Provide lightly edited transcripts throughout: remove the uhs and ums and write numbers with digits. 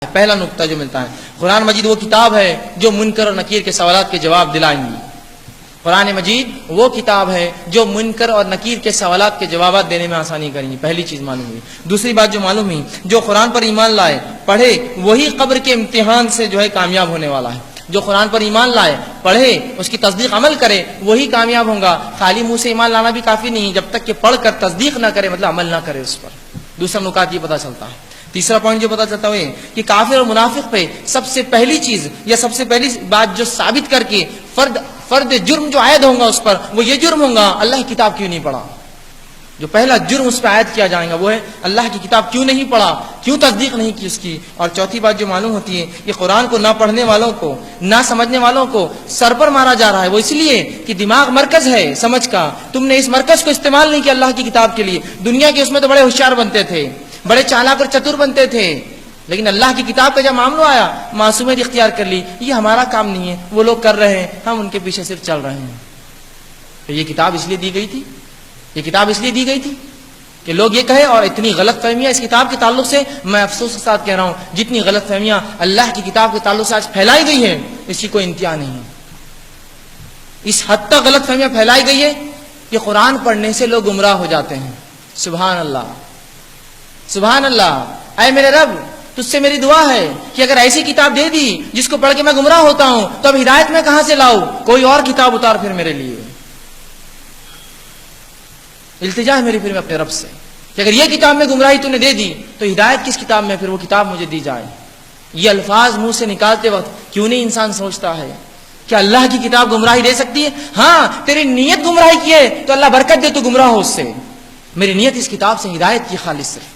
پہلا نقطہ جو ملتا ہے، قرآن مجید وہ کتاب ہے جو منکر اور نکیر کے سوالات کے جواب دلائیں گی۔ قرآن مجید وہ کتاب ہے جو منکر اور نکیر کے سوالات کے جوابات دینے میں آسانی کریں گی۔ پہلی چیز معلوم ہوئی۔ دوسری بات جو معلوم ہوئی، جو قرآن پر ایمان لائے پڑھے وہی قبر کے امتحان سے جو ہے کامیاب ہونے والا ہے۔ جو قرآن پر ایمان لائے پڑھے اس کی تصدیق عمل کرے وہی کامیاب ہوگا۔ خالی منہ سے ایمان لانا بھی کافی نہیں، جب تک کہ پڑھ کر تصدیق نہ کرے، مطلب عمل نہ کرے اس پر۔ دوسرا نکات یہ پتہ چلتا ہے۔ تیسرا پوائنٹ جو پتہ چلتا ہے کہ کافر اور منافق پہ سب سے پہلی چیز یا سب سے پہلی بات جو ثابت کر کے فرد جرم جو عائد ہوگا اس پر، وہ یہ جرم ہوگا اللہ کی کتاب کیوں نہیں پڑھا۔ جو پہلا جرم اس پہ عائد کیا جائے گا وہ ہے اللہ کی کتاب کیوں نہیں پڑھا، کیوں تصدیق نہیں کی اس کی۔ اور چوتھی بات جو معلوم ہوتی ہے کہ قرآن کو نہ پڑھنے والوں کو، نہ سمجھنے والوں کو سر پر مارا جا رہا ہے، وہ اس لیے کہ دماغ مرکز ہے سمجھ کا، تم نے اس مرکز کو استعمال نہیں کیا اللہ کی کتاب کے لیے۔ دنیا کے اس میں تو بڑے ہوشیار بنتے تھے، بڑے چالاک اور چتر بنتے تھے، لیکن اللہ کی کتاب کا جب معاملہ آیا معصومیت اختیار کر لی، یہ ہمارا کام نہیں ہے، وہ لوگ کر رہے ہیں، ہم ان کے پیچھے صرف چل رہے ہیں۔ تو یہ کتاب اس لیے دی گئی تھی، یہ کتاب اس لیے دی گئی تھی کہ لوگ یہ کہے، اور اتنی غلط فہمیاں اس کتاب کے تعلق سے، میں افسوس کے ساتھ کہہ رہا ہوں، جتنی غلط فہمیاں اللہ کی کتاب کے تعلق سے آج پھیلائی گئی ہیں اس کی کوئی انتہا نہیں ہے۔ اس حد تک غلط فہمیاں پھیلائی گئی ہے کہ قرآن پڑھنے سے لوگ گمراہ ہو جاتے ہیں۔ سبحان اللہ، سبحان اللہ۔ اے میرے رب، تجھ سے میری دعا ہے کہ اگر ایسی کتاب دے دی جس کو پڑھ کے میں گمراہ ہوتا ہوں تو اب ہدایت میں کہاں سے لاؤں؟ کوئی اور کتاب اتار پھر میرے لیے۔ التجا ہے میری پھر میں اپنے رب سے کہ اگر یہ کتاب میں گمراہی تو نے دے دی تو ہدایت کس کتاب میں پھر وہ کتاب مجھے دی جائے۔ یہ الفاظ منہ سے نکالتے وقت کیوں نہیں انسان سوچتا ہے کہ اللہ کی کتاب گمراہی دے سکتی ہے؟ ہاں، تیری نیت گمراہی کی ہے تو اللہ برکت دے، تو گمراہ ہو اس سے۔ میری نیت اس کتاب سے ہدایت کی خالص صرف۔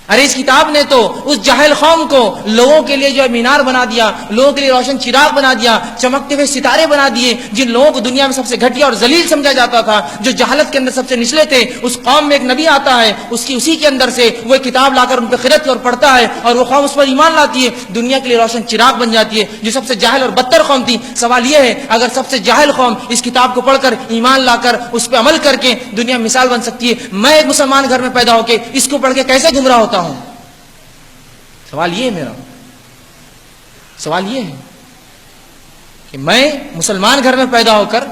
ارے اس کتاب نے تو اس جاہل قوم کو لوگوں کے لیے جو ہے مینار بنا دیا، لوگوں کے لیے روشن چراغ بنا دیا، چمکتے ہوئے ستارے بنا دیے۔ جن لوگوں کو دنیا میں سب سے گھٹیا اور ذلیل سمجھا جاتا تھا، جو جہالت کے اندر سب سے نچلے تھے، اس قوم میں ایک نبی آتا ہے، اسی کے اندر سے وہ ایک کتاب لا کر ان پہ خرد اور پڑھتا ہے، اور وہ قوم اس پر ایمان لاتی ہے، دنیا کے لیے روشن چراغ بن جاتی ہے۔ جو سب سے جاہل اور بدتر قوم تھی، سوال یہ ہے اگر سب سے جاہل قوم اس کتاب کو پڑھ کر ایمان لا کر اس پہ عمل کر کے دنیا میں مثال بن سکتی ہے، میں ایک مسلمان گھر میں پیدا ہو کے اس کو پڑھ کے کیسے گمراہ ہوتا ہوں؟ سوال یہ ہے، میرا سوال یہ ہے کہ میں مسلمان گھر میں پیدا ہو کر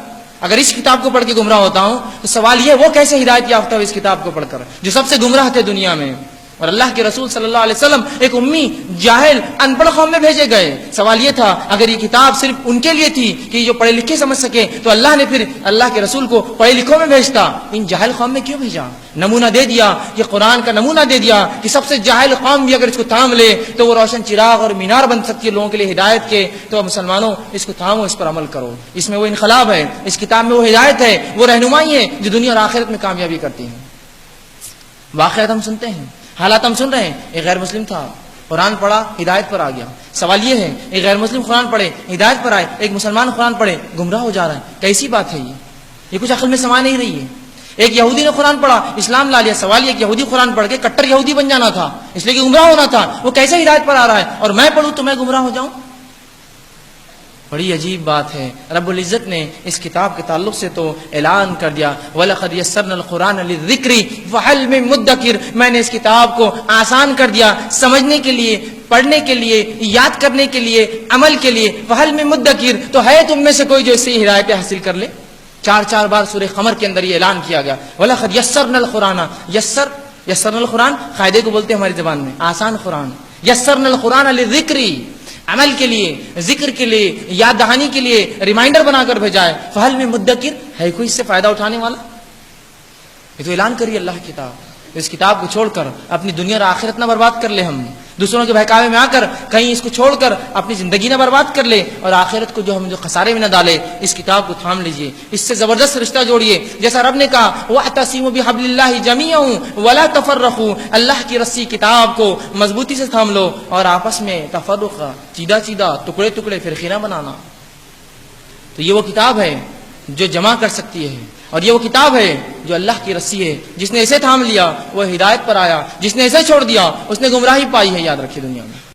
اگر اس کتاب کو پڑھ کے گمراہ ہوتا ہوں تو سوال یہ وہ کیسے ہدایت یافتہ ہو اس کتاب کو پڑھ کر، جو سب سے گمراہ تھے دنیا میں۔ اور اللہ کے رسول صلی اللہ علیہ وسلم ایک امی جاہل ان پڑھ قوم میں بھیجے گئے۔ سوال یہ تھا اگر یہ کتاب صرف ان کے لیے تھی کہ جو پڑھے لکھے سمجھ سکے تو اللہ نے پھر اللہ کے رسول کو پڑھے لکھوں میں بھیجتا، ان جاہل قوم میں کیوں بھیجا؟ نمونہ دے دیا، یہ قرآن کا نمونہ دے دیا کہ سب سے جاہل قوم بھی اگر اس کو تھام لے تو وہ روشن چراغ اور مینار بن سکتی ہے لوگوں کے لیے ہدایت کے۔ تو مسلمانوں اس کو تھامو، اس پر عمل کرو۔ اس میں وہ انقلاب ہے، اس کتاب میں وہ ہدایت ہے، وہ رہنمائی ہے جو دنیا اور آخرت میں کامیابی کرتی ہے۔ واقعات ہم سنتے ہیں، حالات ہم سن رہے ہیں۔ ایک غیر مسلم تھا، قرآن پڑھا، ہدایت پر آ گیا۔ سوال یہ ہے ایک غیر مسلم قرآن پڑھے، ہدایت پر آئے، ایک مسلمان قرآن پڑھے، گمراہ ہو جا رہا ہے، کیسی بات ہے یہ کچھ عقل میں سما نہیں رہی ہے۔ ایک یہودی نے قرآن پڑھا، اسلام لا لیا۔ سوال یہ کہ یہودی قرآن پڑھ کے کٹر یہودی بن جانا تھا، اس لیے کہ گمراہ ہونا تھا، وہ کیسے ہدایت پر آ رہا ہے اور میں پڑھوں تو میں گمراہ ہو جاؤں؟ بڑی عجیب بات ہے۔ رب العزت نے اس کتاب کے تعلق سے تو اعلان کر دیا وَلَقَدْ يَسَّرْنَا الْقُرْآنَ لِلذِّكْرِ فَهَلْ مِن مُدَّكِرٍ، میں نے اس کتاب کو آسان کر دیا سمجھنے کے لیے، پڑھنے کے لیے، یاد کرنے کے لیے، عمل کے لیے۔ فَهَلْ مِن مُدَّكِرٍ، تو ہے تم میں سے کوئی جو اس سے ہدایت حاصل کر لے؟ چار بار سورہ قمر کے اندر یہ اعلان کیا گیا وَلَقَدْ يَسَّرْنَا الْقُرْآنَ۔ یسرنا القرآن قاعدے کو بولتے ہیں ہماری زبان میں، آسان قرآن۔ یسرنا القرآن للذکر، عمل کے لیے، ذکر کے لیے، یاد دہانی کے لیے، ریمائنڈر بنا کر بھیجا ہے۔ فہل میں مدکر، ہے کوئی اس سے فائدہ اٹھانے والا؟ یہ تو اعلان کری اللہ کی کتاب۔ اس کتاب کو چھوڑ کر اپنی دنیا اور آخرت نہ برباد کر لے، ہم دوسروں کے بہکاوے میں آ کر کہیں اس کو چھوڑ کر اپنی زندگی نہ برباد کر لے اور آخرت کو جو ہم جو خسارے میں نہ ڈالے۔ اس کتاب کو تھام لیجئے، اس سے زبردست رشتہ جوڑیے، جیسا رب نے کہا وَاعْتَصِمُوا بِحَبْلِ اللَّهِ جَمِيعًا وَلَا تَفَرَّقُوا، اللہ کی رسی کتاب کو مضبوطی سے تھام لو اور آپس میں تفرق، چیدہ ٹکڑے فرقے نہ بنانا۔ تو یہ وہ کتاب ہے جو جمع کر سکتی ہے، اور یہ وہ کتاب ہے جو اللہ کی رسی ہے۔ جس نے اسے تھام لیا وہ ہدایت پر آیا، جس نے اسے چھوڑ دیا اس نے گمراہی پائی ہے، یاد رکھیے دنیا میں۔